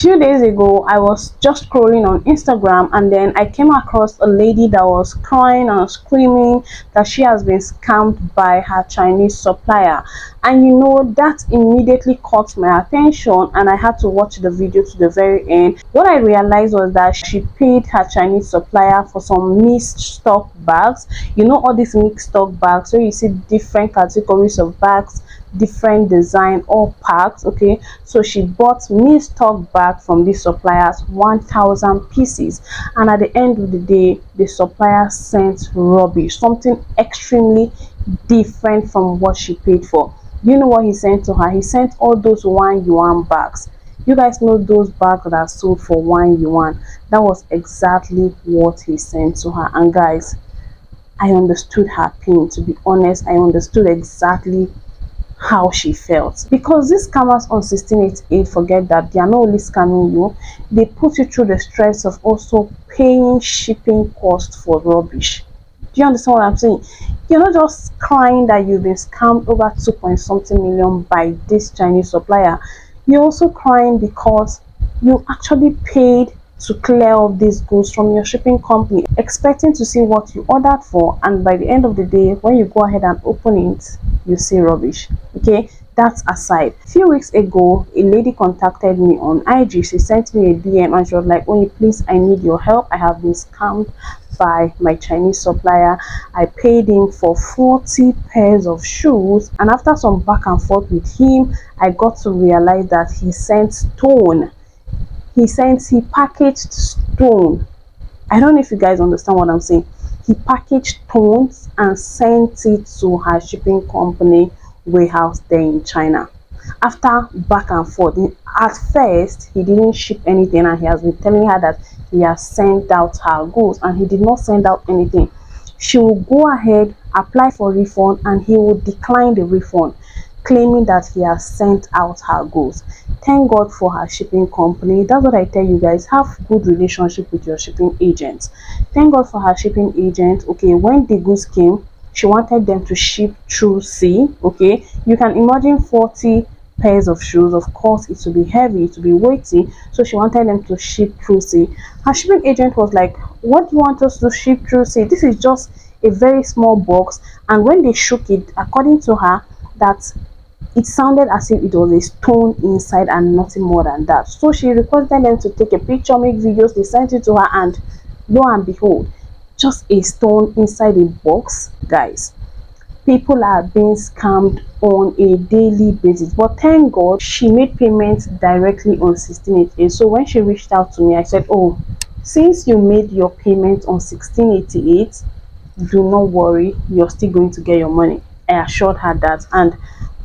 Few days ago, I was just scrolling on Instagram and then I came across a lady that was crying and screaming that she has been scammed by her Chinese supplier. And that immediately caught my attention and I had to watch the video to the very end. What I realized was that she paid her Chinese supplier for some mixed stock bags. All these mixed stock bags where you see different categories of bags, different design, all packed. Okay, so she bought mixed stock bag from the suppliers, 1,000 pieces, and at the end of the day the supplier sent rubbish, something extremely different from what she paid for. You know what he sent to her? He sent all those 1 yuan bags. You guys know those bags that are sold for 1 yuan? That was exactly what he sent to her. And guys, I understood her pain. To be honest, I understood exactly how she felt, because these scammers on 1688, forget that they are not only scamming you, they put you through the stress of also paying shipping costs for rubbish. Do you understand what I'm saying? You're not just crying that you've been scammed over 2 point something million by this Chinese supplier, you're also crying because you actually paid to clear off these goods from your shipping company, expecting to see what you ordered for, and by the end of the day, when you go ahead and open it, you see rubbish. Okay, that's aside. A few weeks ago, a lady contacted me on IG. She sent me a DM and she was like, "Only please, I need your help. I have been scammed by my Chinese supplier. I paid him for 40 pairs of shoes, and after some back and forth with him, I got to realize that he sent stone. He packaged stone." I don't know if you guys understand what I'm saying. He packaged stones and sent it to her shipping company warehouse there in China. After back and forth, at first he didn't ship anything and he has been telling her that he has sent out her goods, and he did not send out anything. She will go ahead, apply for refund, and he will decline the refund, claiming that he has sent out her goods. Thank God for her shipping company. That's what I tell you guys, have good relationship with your shipping agents. Thank God for her shipping agent. Okay, when the goods came, she wanted them to ship through sea. Okay, you can imagine 40 pairs of shoes. Of course, it will be heavy, it will be weighty, so she wanted them to ship through sea. Her shipping agent was like, "What do you want us to ship through sea? This is just a very small box." And when they shook it, according to her, that it sounded as if it was a stone inside and nothing more than that. So she requested them to take a picture, make videos. They sent it to her, and lo and behold, just a stone inside a box. Guys, people are being scammed on a daily basis, but thank God she made payments directly on 1688. So when she reached out to me, I said, "Oh, since you made your payment on 1688, do not worry, you're still going to get your money." I assured her that, and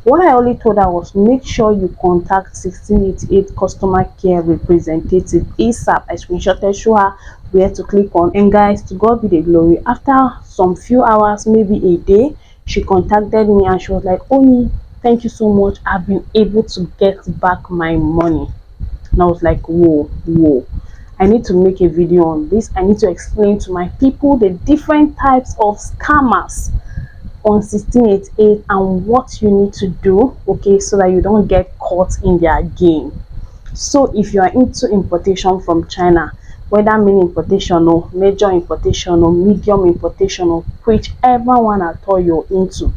what I only told her was, make sure you contact 1688 customer care representative ASAP. I screenshotted, show her where to click on, and guys, to God be the glory. After some few hours, maybe a day, she contacted me and she was like, "Oni, thank you so much. I've been able to get back my money." And I was like, whoa. I need to make a video on this. I need to explain to my people the different types of scammers on 1688 and what you need to do, okay, so that you don't get caught in their game. So if you are into importation from China, whether mini importation or major importation or medium importation or whichever one at all you're into,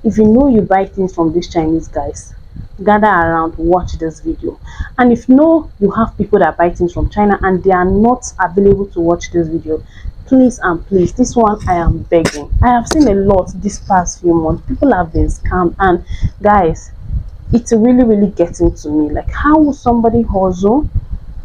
if you know you buy things from these Chinese guys, gather around, watch this video. And if you know you have people that buy things from China and they are not available to watch this video, please and please, this one I am begging. I have seen a lot this past few months. People have been scammed, and guys, it's really getting to me. Like, how will somebody hustle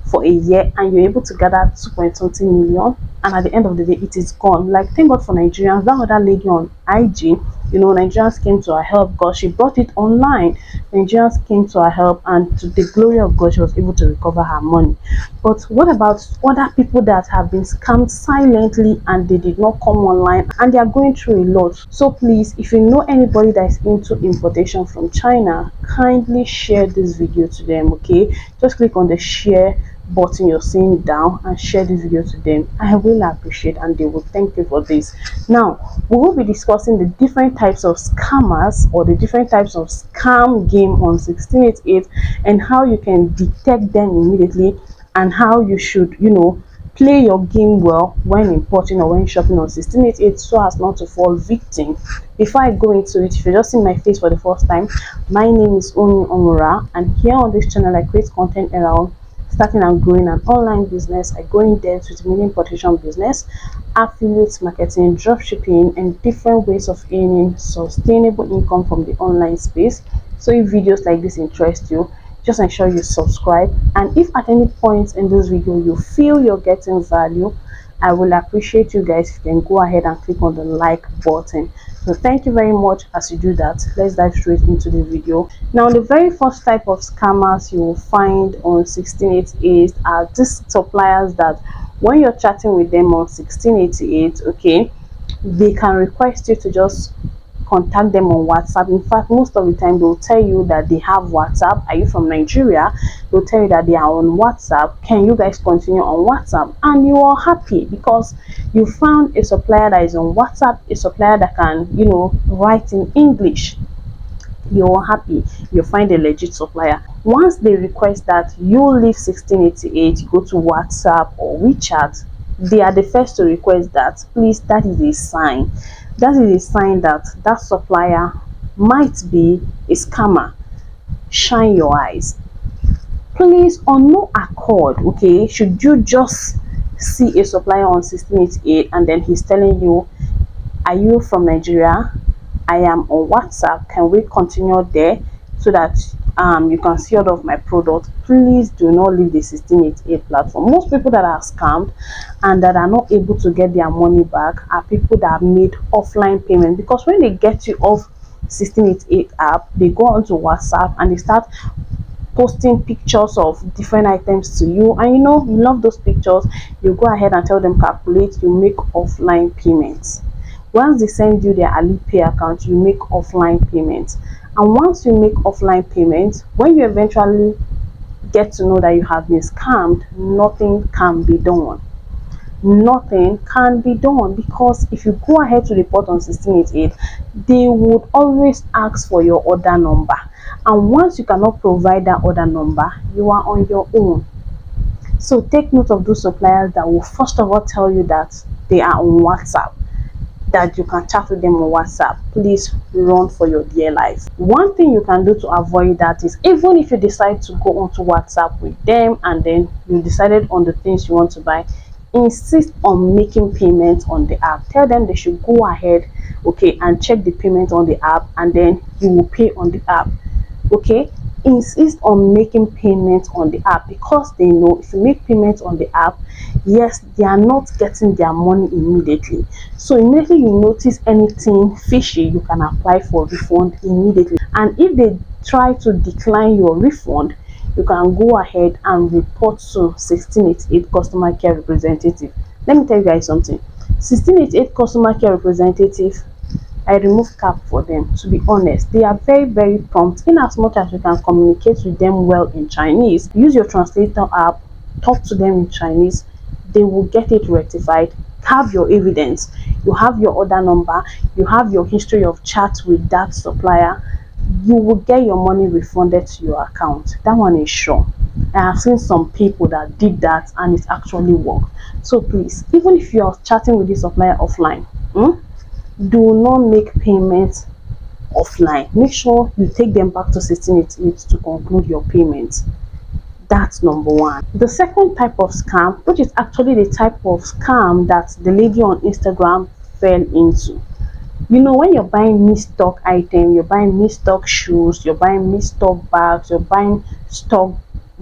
for a year and you're able to gather 2 point something million, and at the end of the day it is gone? Like, thank God for Nigerians. That other lady on IG, Nigerians came to her help because she brought it online. Nigerians came to her help, and to the glory of God, she was able to recover her money. But what about other people that have been scammed silently and they did not come online and they are going through a lot? So please, if you know anybody that is into importation from China, kindly share this video to them. Okay, just click on the share button you're seeing down and share this video to them. I will appreciate, and they will thank you for this. Now we will be discussing the different types of scammers, or the different types of scam game on 1688, and how you can detect them immediately, and how you should, play your game well when importing or when shopping on 1688, so as not to fall victim. Before I go into it, if you're just seeing my face for the first time, my name is Oni Omura, and here on this channel I create content around starting and growing an online business. I go in depth with mini importation business, affiliate marketing, dropshipping, and different ways of earning sustainable income from the online space. So if videos like this interest you, just ensure you subscribe, and if at any point in this video you feel you're getting value, I will appreciate you guys if you can go ahead and click on the like button. So thank you very much. As you do that, let's dive straight into the video. Now the very first type of scammers you will find on 1688 are these suppliers that when you're chatting with them on 1688, okay, they can request you to just contact them on WhatsApp. In fact, most of the time they'll tell you that they have WhatsApp. Are you from Nigeria? They'll tell you that they are on WhatsApp. Can you guys continue on WhatsApp? And you are happy because you found a supplier that is on WhatsApp, a supplier that can, write in English. You're happy, you find a legit supplier. Once they request that you leave 1688, go to WhatsApp or WeChat, they are the first to request that. Please, that is a sign. That is a sign that that supplier might be a scammer. Shine your eyes. Please, on no accord, okay, should you just see a supplier on 1688 and then he's telling you, are you from Nigeria? I am on WhatsApp. Can we continue there so that you can see all of my product? Please do not leave the 1688 platform. Most people that are scammed and that are not able to get their money back are people that have made offline payment, because when they get you off 1688 app, they go onto WhatsApp and they start posting pictures of different items to you, and you love those pictures. You go ahead and tell them calculate, you make offline payments. Once they send you their Alipay account, you make offline payments. And once you make offline payments, when you eventually get to know that you have been scammed, nothing can be done. Nothing can be done, because if you go ahead to report on 1688, they would always ask for your order number. And once you cannot provide that order number, you are on your own. So take note of those suppliers that will first of all tell you that they are on WhatsApp, that you can chat with them on WhatsApp. Please run for your dear life. One thing you can do to avoid that is, even if you decide to go onto WhatsApp with them and then you decided on the things you want to buy, insist on making payments on the app. Tell them they should go ahead, okay, and check the payment on the app, and then you will pay on the app. Okay, insist on making payments on the app, because they know if you make payments on the app, yes, they are not getting their money immediately. So immediately you notice anything fishy, you can apply for refund immediately. And if they try to decline your refund, you can go ahead and report to 1688 customer care representative. Let me tell you guys something. 1688 customer care representative, I remove cap for them. To be honest, they are very, very prompt. In as much as you can communicate with them well in Chinese, use your translator app, talk to them in Chinese, they will get it rectified. Have your evidence, you have your order number, you have your history of chat with that supplier, you will get your money refunded to your account. That one is sure. I have seen some people that did that and it actually worked. So please, even if you are chatting with this supplier offline, do not make payments offline. Make sure you take them back to 1688 to conclude your payments. That's number one. The second type of scam, which is actually the type of scam that the lady on Instagram fell into. When you're buying misstock item, you're buying misstock shoes, you're buying misstock bags, you're buying stock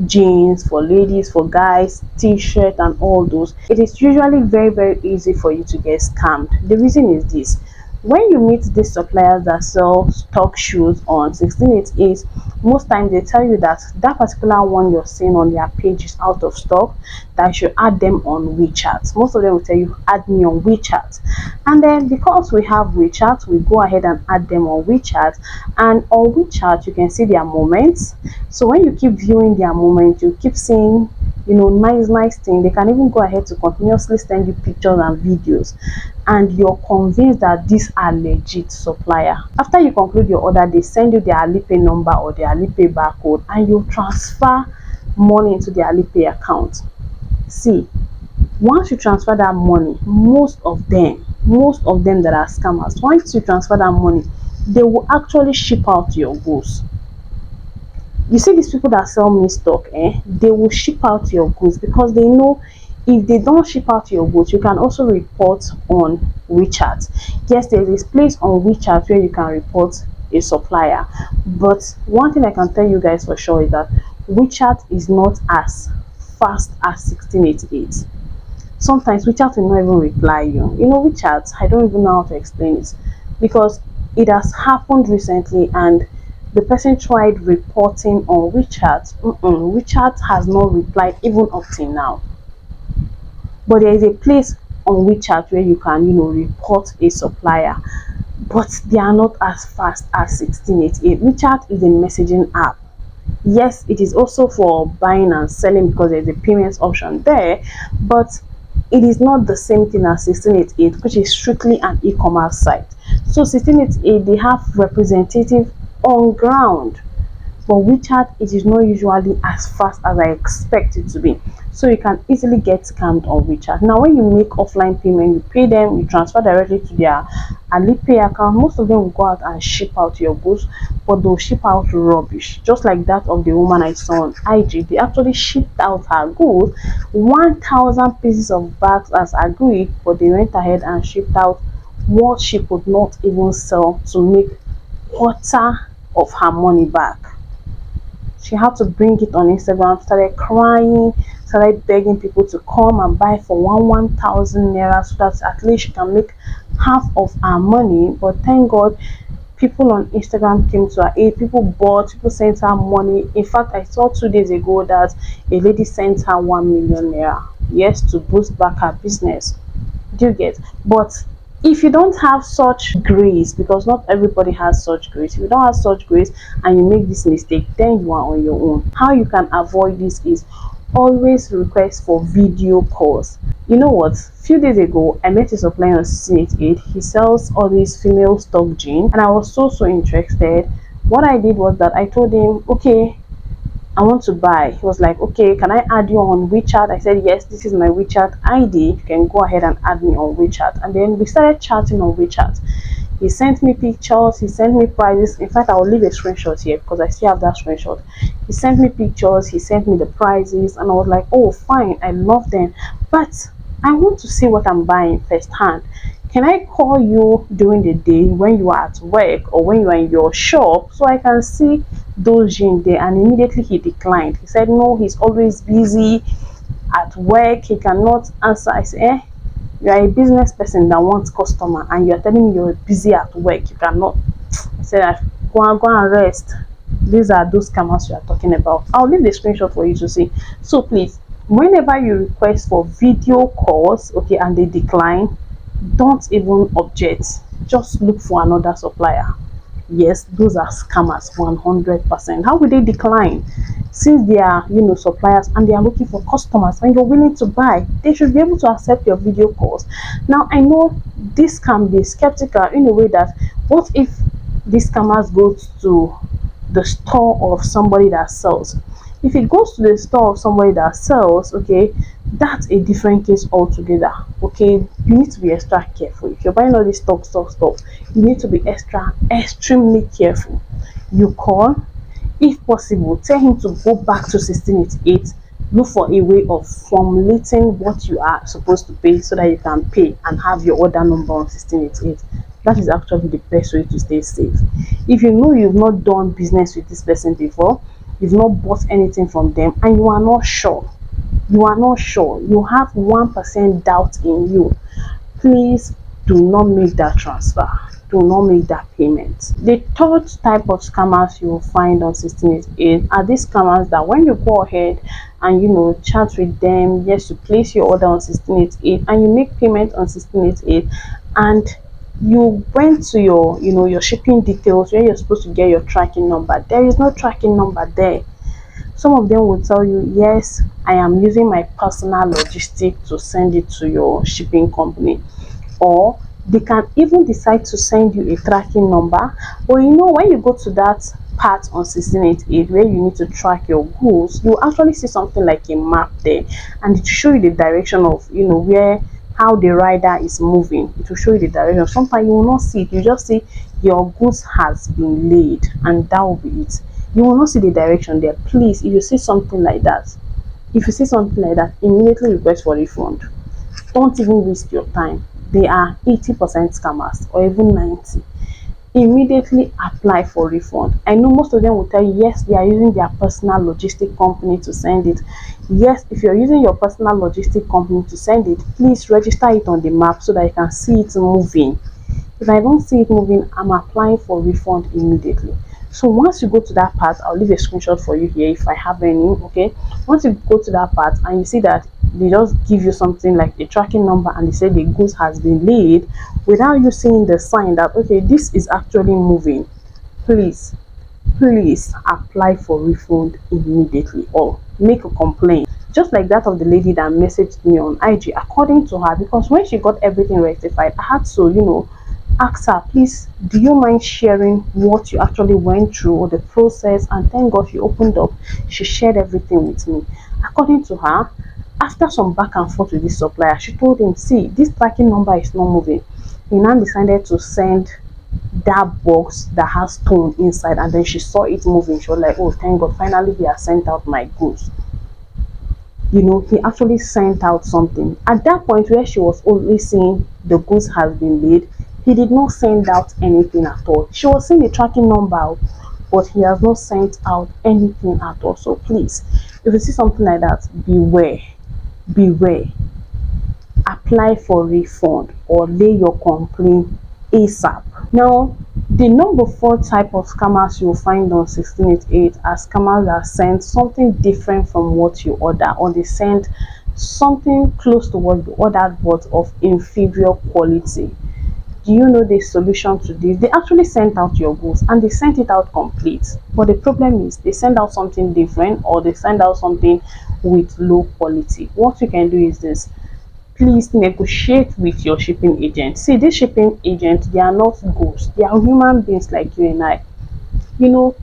jeans for ladies, for guys, t-shirt and all those, it is usually very, very easy for you to get scammed. The reason is this: when you meet these suppliers that sell stock shoes on 1688, most times they tell you that that particular one you're seeing on their page is out of stock, that you should add them on WeChat. Most of them will tell you, add me on WeChat. And then because we have WeChat, we go ahead and add them on WeChat. And on WeChat, you can see their moments. So when you keep viewing their moments, you keep seeing nice thing. They can even go ahead to continuously send you pictures and videos, and you're convinced that these are legit supplier. After you conclude your order, they send you their Alipay number or their Alipay barcode, and you transfer money into their Alipay account. See, once you transfer that money, most of them that are scammers, once you transfer that money, they will actually ship out your goods. You see these people that sell me stock, they will ship out your goods because they know if they don't ship out your goods, you can also report on WeChat. Yes, there is this place on WeChat where you can report a supplier, but one thing I can tell you guys for sure is that WeChat is not as fast as 1688. Sometimes WeChat will not even reply you. WeChat, I don't even know how to explain it, because it has happened recently and the person tried reporting on WeChat. WeChat has not replied even up till now. But there is a place on WeChat where you can, report a supplier, but they are not as fast as 1688. WeChat is a messaging app. Yes, it is also for buying and selling because there's a payments option there, but it is not the same thing as 1688, which is strictly an e-commerce site. So 1688, they have representative on ground, but WeChat, it is not usually as fast as I expect it to be. So you can easily get scammed on WeChat. Now, when you make offline payment, you pay them, you transfer directly to their Alipay account. Most of them will go out and ship out your goods, but they'll ship out rubbish. Just like that of the woman I saw on IG. They actually shipped out her goods, 1,000 pieces of bags as agreed, but they went ahead and shipped out what she could not even sell to make quarter of her money back. She had to bring it on Instagram, started crying, started begging people to come and buy for 1,000 naira so that at least she can make half of her money. But thank God, people on Instagram came to her aid. People bought, people sent her money. In fact, I saw 2 days ago that a lady sent her 1 million naira, yes, to boost back her business. Do you get? But if you don't have such grace, because not everybody has such grace, if you don't have such grace and you make this mistake, then you are on your own. How you can avoid this is always request for video calls. You know what, few days ago I met a supplier on 1688. He sells all these female stock jeans and I was so interested. What I did was that I told him, okay, I want to buy. He was like, okay, can I add you on WeChat? I said, yes, this is my WeChat ID. You can go ahead and add me on WeChat. And then we started chatting on WeChat. He sent me pictures, he sent me prices. In fact, I will leave a screenshot here because I still have that screenshot. He sent me pictures, he sent me the prices, and I was like, oh, fine, I love them. But I want to see what I'm buying firsthand. Can I call you during the day when you are at work or when you are in your shop so I can see those jeans there? And immediately he declined. He said no, he's always busy at work, he cannot answer. I said, you are a business person that wants customer and you're telling me you're busy at work, you cannot. I said, go and rest. These are those scammers you are talking about. I'll leave the screenshot for you to see. So please, whenever you request for video calls, okay, and they decline, don't even object. Just look for another supplier. Yes, those are scammers 100%. How will they decline? Since they are, suppliers and they are looking for customers and you're willing to buy, they should be able to accept your video calls. Now, I know this can be skeptical in a way that, what if these scammers go to the store of somebody that sells? If it goes to the store of somebody that sells, okay, that's a different case altogether. Okay, you need to be extra careful. If you're buying all this stuff, you need to be extremely careful. You call, if possible, tell him to go back to 1688. Look for a way of formulating what you are supposed to pay so that you can pay and have your order number on 1688. That is actually the best way to stay safe. If you know you've not done business with this person before, you've not bought anything from them, and you are not sure, you have 1% doubt in you, please do not make that transfer. Do not make that payment. The third type of scammers you will find on 1688 are these scammers that when you go ahead and chat with them, yes, you place your order on 1688 and you make payment on 1688, and you went to your shipping details where you're supposed to get your tracking number. There is no tracking number there. Some of them will tell you, yes, I am using my personal logistic to send it to your shipping company. Or they can even decide to send you a tracking number. But you know, when you go to that part on 1688 where you need to track your goods, you actually see something like a map there, and it will show you the direction of, where, how the rider is moving. It will show you the direction. Sometimes you will not see it, you just see your goods has been laid, and that will be it. You will not see the direction there. Please, if you see something like that, immediately request for refund. Don't even waste your time. They are 80% scammers, or even 90. Immediately apply for refund. I know most of them will tell you, yes, they are using their personal logistic company to send it. Yes, if you're using your personal logistic company to send it, please register it on the map so that you can see it moving. If I don't see it moving, I'm applying for refund immediately. So once you go to that part, I'll leave a screenshot for you here if I have any. Okay, once you go to that part and you see that they just give you something like a tracking number and they say the goods has been laid without you seeing the sign that, okay, this is actually moving, please, apply for refund immediately or make a complaint, just like that of the lady that messaged me on IG. According to her, because when she got everything rectified, I had to, ask her, please, do you mind sharing what you actually went through or the process? And thank God she opened up, she shared everything with me. According to her, after some back and forth with this supplier, she told him, see, this tracking number is not moving. He now decided to send that box that has stone inside, and then she saw it moving. She was like, oh, thank God, finally he has sent out my goods. He actually sent out something. At that point where she was only seeing the goods has been laid, he did not send out anything at all. She was seeing the tracking number, but he has not sent out anything at all. So please, if you see something like that, beware, apply for refund or lay your complaint ASAP. Now, the number 4 type of scammers you'll find on 1688 are scammers that send something different from what you order, or they send something close to what you ordered but of inferior quality. Do you know the solution to this? They actually sent out your goods and they sent it out complete, but the problem is they send out something different, or they send out something with low quality. What you can do is this: please negotiate with your shipping agent. See, this shipping agent, they are not ghosts, they are human beings like you and I. You know,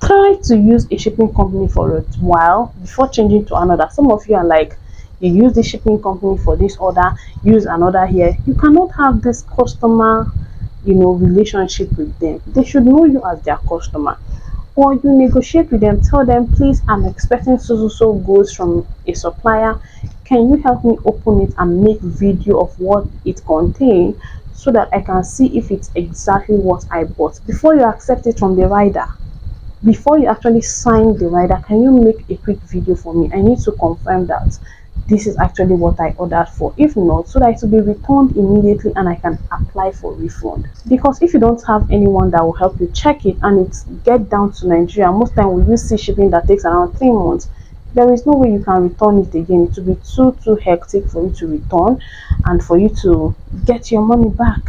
try to use a shipping company for a while before changing to another. Some of you are like, you use the shipping company for this order, use another here. You cannot have this customer, relationship with them. They should know you as their customer. Or you negotiate with them, tell them, please, I'm expecting so goods from a supplier. Can you help me open it and make video of what it contains so that I can see if it's exactly what I bought? Before you accept it from the rider, before you actually sign the rider, can you make a quick video for me? I need to confirm that this is actually what I ordered for. If not, so that it will be returned immediately and I can apply for refund. Because if you don't have anyone that will help you check it and it's get down to Nigeria, most time we use sea shipping that takes around 3 months. There is no way you can return it again. It will be too hectic for you to return and for you to get your money back.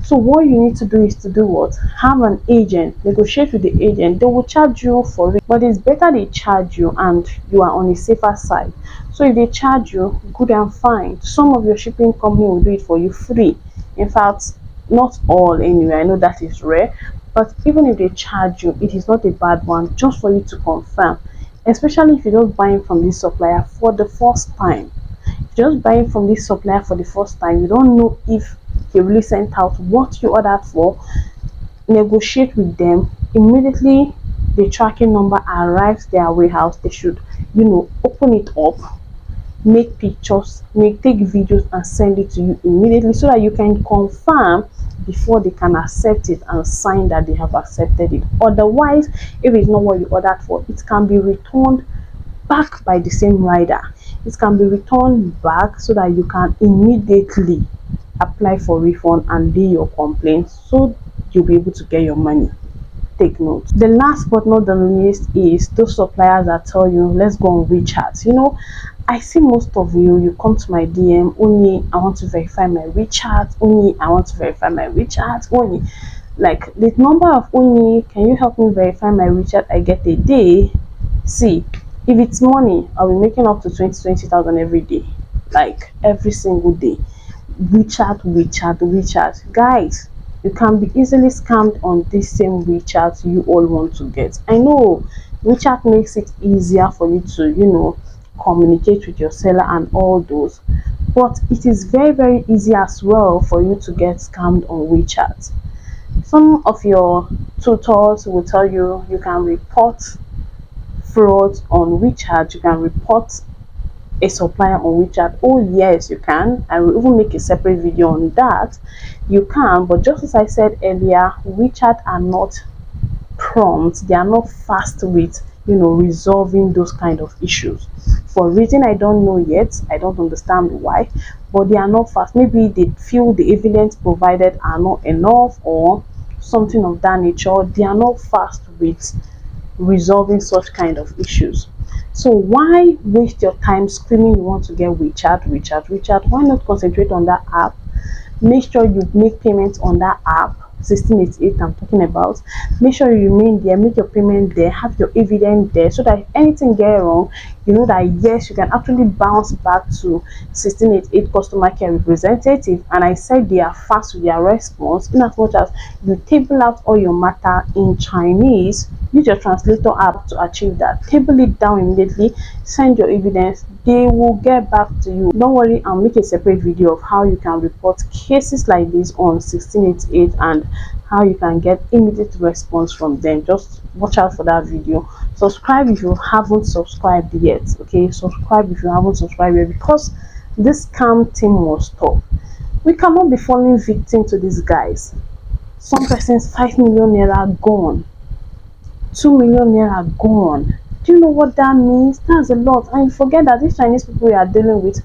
So what you need to do is to do what? Have an agent, negotiate with the agent. They will charge you for it, but it's better they charge you and you are on a safer side. So if they charge you, good and fine. Some of your shipping company will do it for you free. In fact, not all anyway. I know that is rare, but even if they charge you, it is not a bad one, just for you to confirm. Especially if you're just buying from this supplier for the first time. Just buying from this supplier for the first time, you don't know if he really sent out what you ordered for. Negotiate with them immediately. The tracking number arrives their warehouse, they should open it up, make pictures, take videos and send it to you immediately so that you can confirm before they can accept it and sign that they have accepted it. Otherwise, if it's not what you ordered for, it can be returned back by the same rider. It can be returned back so that you can immediately apply for refund and lay your complaint, so you'll be able to get your money. Take note. The last but not the least is those suppliers that tell you, let's go on WeChat. I see most of you come to my DM, only I want to verify my WeChat, only I want to verify my WeChat, only like the number of only can you help me verify my WeChat I get a day See, if it's money, I'll be making up to 20,000 every day, like every single day. WeChat. Guys, you can be easily scammed on this same WeChat you all want to get. I know WeChat makes it easier for you to, communicate with your seller and all those, but it is very easy as well for you to get scammed on WeChat. Some of your tutors will tell you you can report fraud on WeChat, you can report a supplier on WeChat. Oh yes, you can. I will even make a separate video on that. You can, but just as I said earlier, WeChat are not prompt, they are not fast with resolving those kind of issues. For a reason I don't know yet, I don't understand why, but they are not fast. Maybe they feel the evidence provided are not enough or something of that nature. They are not fast with resolving such kind of issues. So why waste your time screaming you want to get WeChat? Why not concentrate on that app? Make sure you make payments on that app 1688 I'm talking about. Make sure you remain there, make your payment there, have your evidence there, so that if anything get wrong, you know that yes, you can actually bounce back to 1688 customer care representative. And I said they are fast with their response, in as much as you table out all your matter in Chinese. Use your translator app to achieve that. Table it down immediately, send your evidence, they will get back to you. Don't worry, I'll make a separate video of how you can report cases like this on 1688 and how you can get immediate response from them. Just watch out for that video. Subscribe if you haven't subscribed yet. Okay, subscribe if you haven't subscribed yet, because this scam thing must stop. We cannot be falling victim to these guys. Some person's 5 million naira gone, 2 million naira gone. Do you know what that means? That's a lot. And forget that these Chinese people we are dealing with,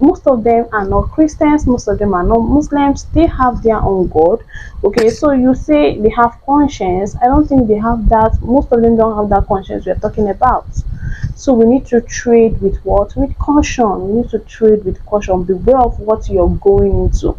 most of them are not Christians, most of them are not Muslims. They have their own God. Okay, so you say they have conscience. I don't think they have that. Most of them don't have that conscience we're talking about. So we need to trade with what? With caution. We need to trade with caution. Beware of what you're going into.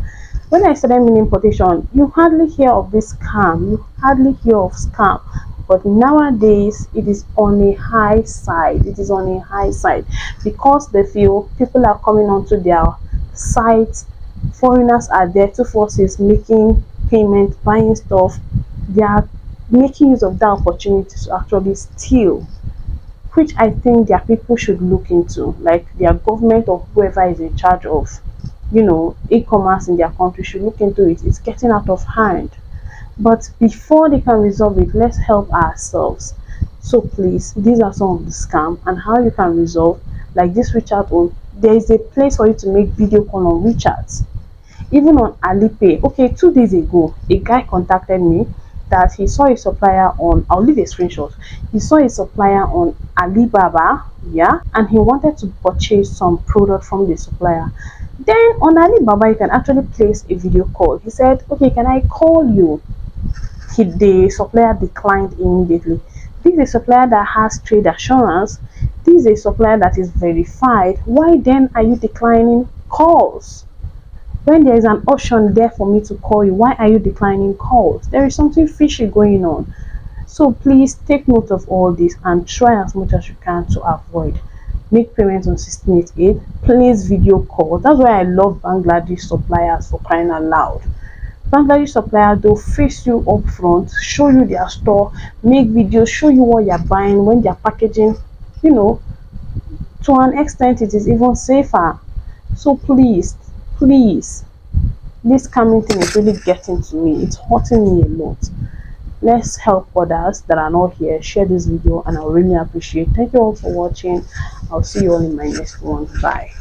When I started meaning importation, you hardly hear of this scam. You hardly hear of scam. But nowadays it is on a high side. It is on a high side because they feel people are coming onto their sites. Foreigners are there, two forces making payment, buying stuff. They are making use of that opportunity to actually steal, which I think their people should look into. Like their government or whoever is in charge of, e-commerce in their country should look into it. It's getting out of hand. But before they can resolve it, let's help ourselves. So please, these are some of the scam and how you can resolve. Like this WeChat on, there is a place for you to make video call on WeChat. Even on Alipay. Okay, 2 days ago, a guy contacted me that he saw a supplier on, I'll leave a screenshot. He saw a supplier on Alibaba, yeah, and he wanted to purchase some product from the supplier. Then on Alibaba, you can actually place a video call. He said, okay, can I call you? The supplier declined immediately. This is a supplier that has trade assurance. This is a supplier that is verified. Why then are you declining calls? When there is an option there for me to call you, why are you declining calls? There is something fishy going on. So please take note of all this and try as much as you can to avoid. Make payments on 1688. Place video call. That's why I love Bangladesh suppliers, for crying out loud. Bangladesh supplier, they'll face you up front, show you their store, make videos, show you what you're buying, when they're packaging. To an extent it is even safer. So please, this coming thing is really getting to me. It's hurting me a lot. Let's help others that are not here. Share this video and I'll really appreciate. Thank you all for watching. I'll see you all in my next one. Bye.